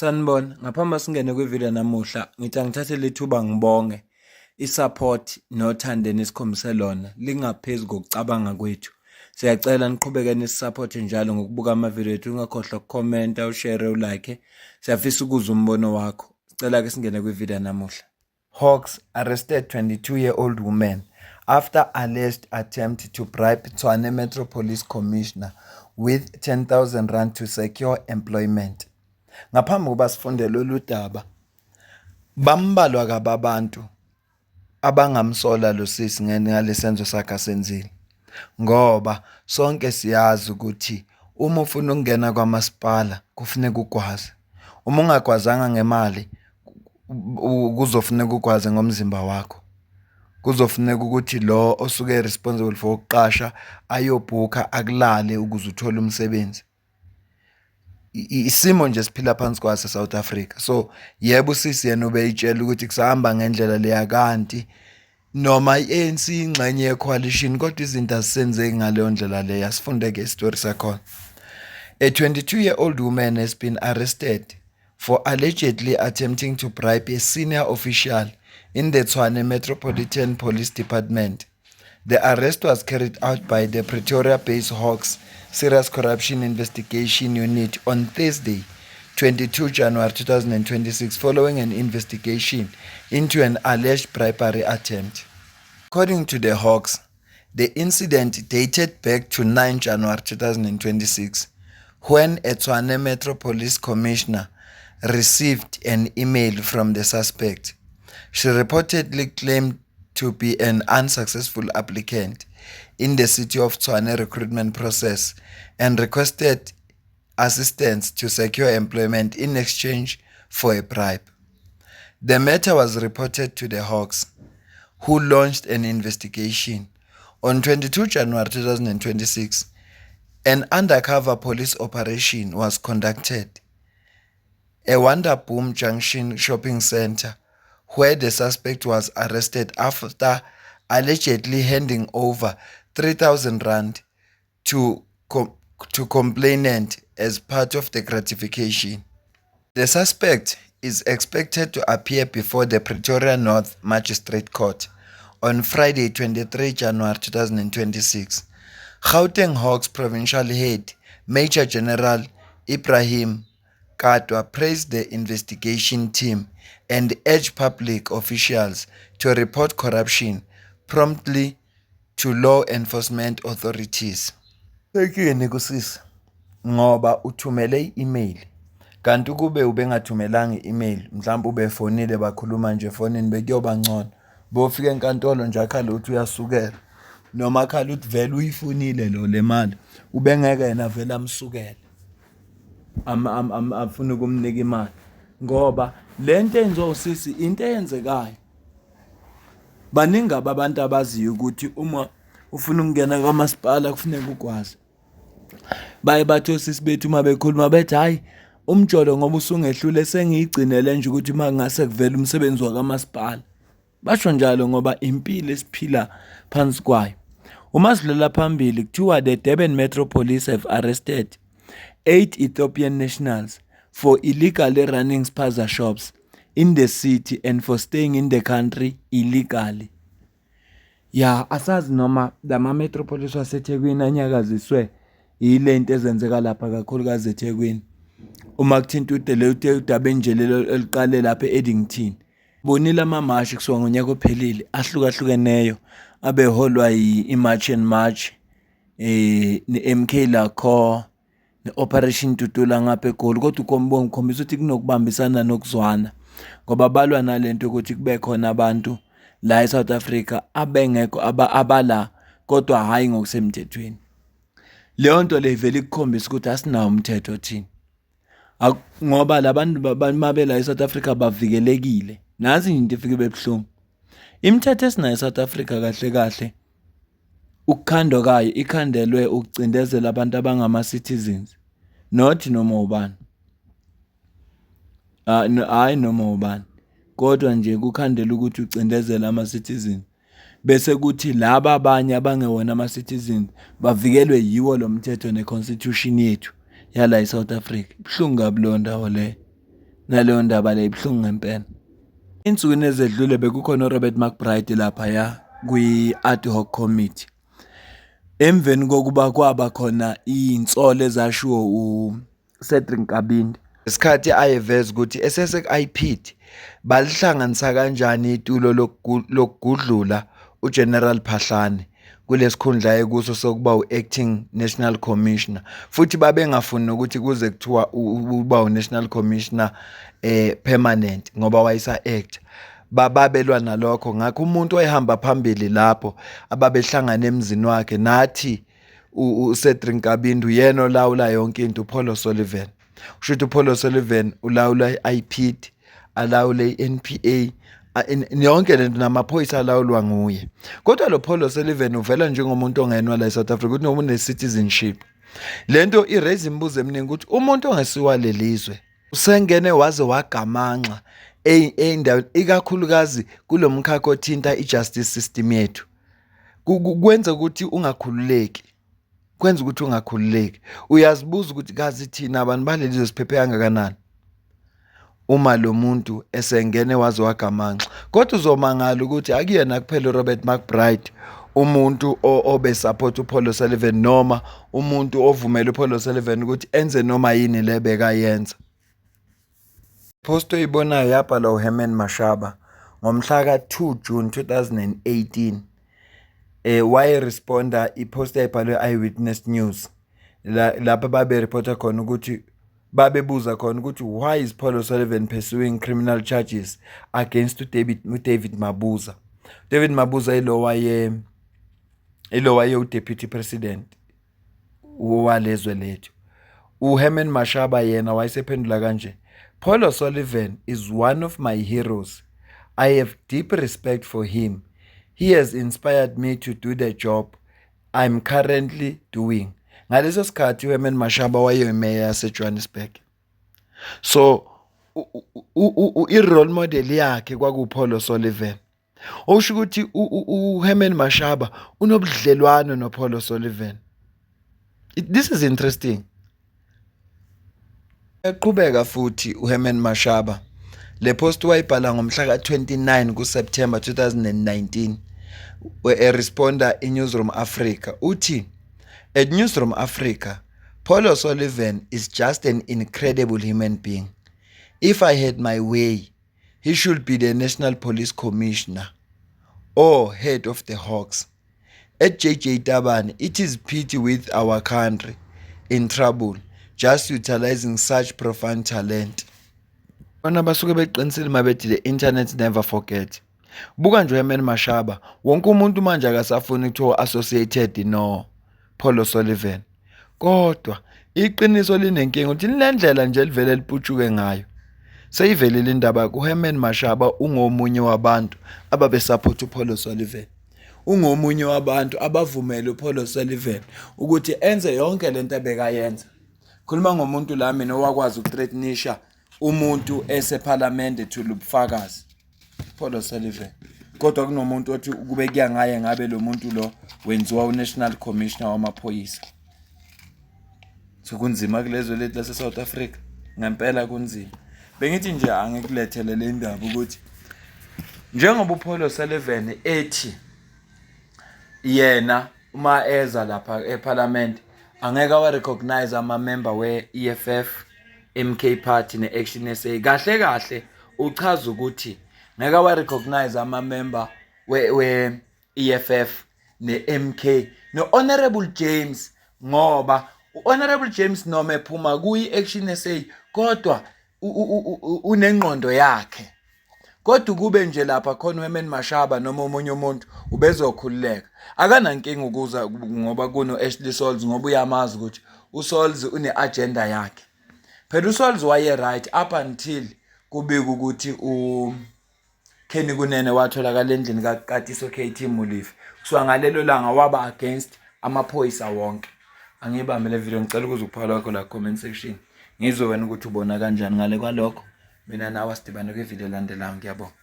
Sanibona, ngaphambi singene kwivideo namuhla, ngithi angithathe lethuba ngibonge i-support nothando nesikhombise lona lingaphezu kokucabanga kwethu. Siyacela niqhubeke nisiphote njalo ngokubuka amavideo ethu, ungakhohlwa ukukhomenta, ushare, ulike. Siyafisa ukuzwa umbono wakho. Sicela ke singene kwivideo namuhla. Hawks arrested 22-year-old woman after alleged attempt to bribe Tshwane Metro Police Commissioner with 10,000 rand to secure employment. Ngaphambi kokuba sifunde lolu daba, bambalwa kababantu abangamsola lo sisi ngalesenzo sakhe asenzile. Ngoba sonke siyazi ukuthi uma ufuna ukungena kwamasipala kufuneka ukwazi. Uma ungakwazanga ngemali kuzofuneka ukwazi ngomzimba wakho. Kuzofuneka ukuthi lo osuke responsible for ukuqasha ayobhuka akulale ukuze uthole umsebenzi. Isimo nje siphila phansi kwaso South Africa. So yebo usisi yena ubeyitshela ukuthi kusahamba ngendlela leya kanti noma iANC ingxenye yecoalition kodwa izinto azisenzeki ngaleyo ndlela leya. Sifunde ke istory sakhona. A 22-year-old woman has been arrested for allegedly attempting to bribe a senior official in the Tshwane Metropolitan Police Department. The arrest was carried out by the Pretoria-based Hawks Serious Corruption Investigation Unit on Thursday, 22 January 2026, following an investigation into an alleged bribery attempt. According to the Hawks, the incident dated back to 9 January 2026, when a Tshwane Metro Police Commissioner received an email from the suspect. She reportedly claimed to be an unsuccessful applicant in the City of Tshwane recruitment process and requested assistance to secure employment in exchange for a bribe. The matter was reported to the Hawks, who launched an investigation. On 22 January 2026, an undercover police operation was conducted at Wonderboom Junction Shopping Center, where the suspect was arrested after allegedly handing over 3,000 rand to complainant as part of the gratification. The suspect is expected to appear before the Pretoria North Magistrate Court on Friday, 23 January 2026. Gauteng Hawks Provincial Head Major General Ibrahim Katwa praised the investigation team and urged public officials to report corruption promptly to law enforcement authorities. Sekuyini kusisi ngoba uthumele i-email kanti kube ubengathumelanga i-email, mhlawumbe ubefonile bakhuluma nje efonini bekuyoba ngcono. Bofika enkantolo nje akhala uthi uyasukela noma akhala uthi vele uyifunile lo le mali ubengeke yena vele amsukele afuna ukumnika imali ngoba lento enzo usisi into eyenzekayo. Baningi abantu abaziyo ukuthi uma ufuna ukungena kwamasipala kufuneka ukwazi. Baye bathi osisi bethu uma bekhuluma bethi hayi umjolo ngoba usungehlule sengiyigcinele nje ukuthi uma ngase kuvela umsebenzi wakamasipala. Basho njalo ngoba impilo esiphila phansi kwayo. Uma sidlula phambili kuthiwa the Durban Metro Police have arrested 8 Ethiopian nationals for illegally running spaza shops in the city and for staying in the country illegally. Ya asazi noma lama metropolis waseThekwini anyakaziswe yilento ezenzeka lapha kakhulukazi eThekwini. Uma kuthinta udaba enjelelo eliqale lapha eEdington. Bonile amamashi kusuka ngonyaka ophelile ahlukahlukeneyo abeholwa iMarch and March neMK Lakho neOperation Tutula ngapha eGoli, kodwa ukombonga ukhombisa ukuthi kunokubambisana nokuzwana ngoba balwa nalento ukuthi kube khona abantu la eSouth Africa abengekho abala kodwa hayi ngokusemthethweni. Leyo nto le vele ikukhombisa ukuthi asinawo umthetho thina ngoba labantu babela eSouth Africa bavikelekile. Nazi into ifike bebhlungu imithetho esinayo eSouth Africa kahle kahle ukukhandwa kayo ikhandelwe ukucindezela abantu abangama citizens not noma ubani. Hayi noma ubani kodwa nje kukhandela ukuthi ucindezele ama citizens bese kuthi laba abanye abangewona ama citizens bavikelwe yiwo lo mthetho neconstitution yethu yala eSouth Africa. Ibhlungu kabi lo ndawo le naleyo ndaba le ibuhlungu ngempela. Insukwini ezedlule bekukhona uRobert McBride laphaya kwi-ad hoc committee. Emveni kokuba kwaba khona iy'nsolo ezashiwo uCedric Kabinde, isikhathi ayeveza ukuthi esesek-IPID balihlanganisa kanjani itulo lokugudlula uGeneral Phahlane kulesikhundla ekuso sokuba u-acting national commissioner, futhi babengafuni ukuthi kuze kuthiwa uba u-national commissioner permanent ngoba wayesa-act. Babelwa nalokho, ngakho umuntu oyehamba phambili lapho ababehlangana emzini wakhe nathi uCedric Kabinde uyena olawula yonke into, uPaul O'Sullivan. Kusho ukuthi uPaul O'Sullivan ulawula i-IPID, alawule i-NPA, yonke lento namaphoyisa alawulwa nguye. Kodwa lo Paul O'Sullivan uvela njengomuntu ongenwa la eSouth Africa ukuthi noma une-citizenship. Lento iraise imibuzo eminingi ukuthi umuntu ongesiwa lelizwe usengene waze wagamanxa ey'ndaweni ikakhulukazi kulo mkhakha othinta i-justice system yethu. Kwenza ukuthi ungakhululeki. Uyazibuza ukuthi kazi thina abantu balelizwe siphephe kangakanani uma lo muntu esengene waze wagamanxa. Kodwa uzomangala ukuthi akuyena kuphela uRobert McBride umuntu obesupport uPaul O'Sullivan noma umuntu ovumela uPaul O'Sullivan ukuthi enze noma yini le bekayenza. Post oyibonayo yabhala uHerman Mashaba ngomhla ka-2 June 2018. Wayeresponda ipost eyayibhalwe Eyewitness News lapha babe-reporta khona ukuthi babebuza khona ukuthi why is Paul O'Sullivan pursuing criminal charges against uDavid Mabuza. David Mabuza ilo waye u-deputy president walezwe lethu. uHerman Mashaba yena wayesephendula kanje: Paul O'Sullivan is one of my heroes. I have deep respect for him. He has inspired me to do the job I'm currently doing. Ngaleso sikhathi uHerman Mashaba wayeyimeya yaseJohannesburg. So i-role model yakhe kwakuPaul O'Sullivan. Osho ukuthi uHerman Mashaba unobudlelwano noPaul O'Sullivan. This is interesting. Eqhubeka futhi uHerman Mashaba le post wayibhala ngomhla ka-29 kuSeptember 2019 responda iNewsroom Africa uthi, at Newsroom Africa, Paul O'Sullivan is just an incredible human being. If I had my way, he should be the National Police Commissioner or head of the Hawks. At JJ Tabane, it is pity with our country in trouble just utilizing such profound talent. Bona basuke beqinisile mabethi the internet never forget. Buka nje uHerman Mashaba, wonke umuntu manje akasafuni ukuthiwa associated no Paul O'Sullivan. Kodwa iqiniso linenkinga ukuthi lendlela nje livele liputshuke ngayo. Seyivelile indaba kuHerman Mashaba ungomunye wabantu ababesupport uPaul O'Sullivan. Ungomunye wabantu abavumela uPaul O'Sullivan ukuthi enze yonke lento ebekayenza. Khuluma ngomuntu la mina owakwazi ukuthreatenisha umuntu eseParliament ethula ubufakazi, Paul O'Sullivan. Kodwa kunomuntu othi kube kuya ngaye ngabe lo muntu lo wenziwa uNational Commissioner wamaphoyisa. So kunzima kulezwe lethu lase-South Africa, ngempela kunzima. Bengithi nje angikulethele le ndaba ukuthi njengoba uPaul O'Sullivan ethi yena uma eza lapha eParliament angeke wa-recognize ama-member we-EFF, MK Party ne-Action SA. Kahle kahle uchaza ukuthi ngeke wa-recognize ama-member we-EFF ne-MK no-Honorable James ngoba u-Honorable James noma ephuma kuyi-Action SA kodwa unengqondo yakhe. Kodwa kube nje lapha khona uHerman Mashaba noma omunye umuntu ubezokhululeka. Akanankinga ukuza ngoba kuno Ashley Souls ngoba uyamazi ukuthi uSouls une-agenda yakhe. Phela uSouls waye right up until kubika ukuthi Kenny Kunene watholakala endlini kaKatiso KT Molefe. Kuswa ngalelo langa waba against amaphoyisa wonke. Angibambe le video ngicela ukuze ukuphala kwakho la comment section. Ngizowena ukuthi ubona kanjani ngale kwalokho. Mina nawe sidibane kwivideo landelayo, ngiyabonga.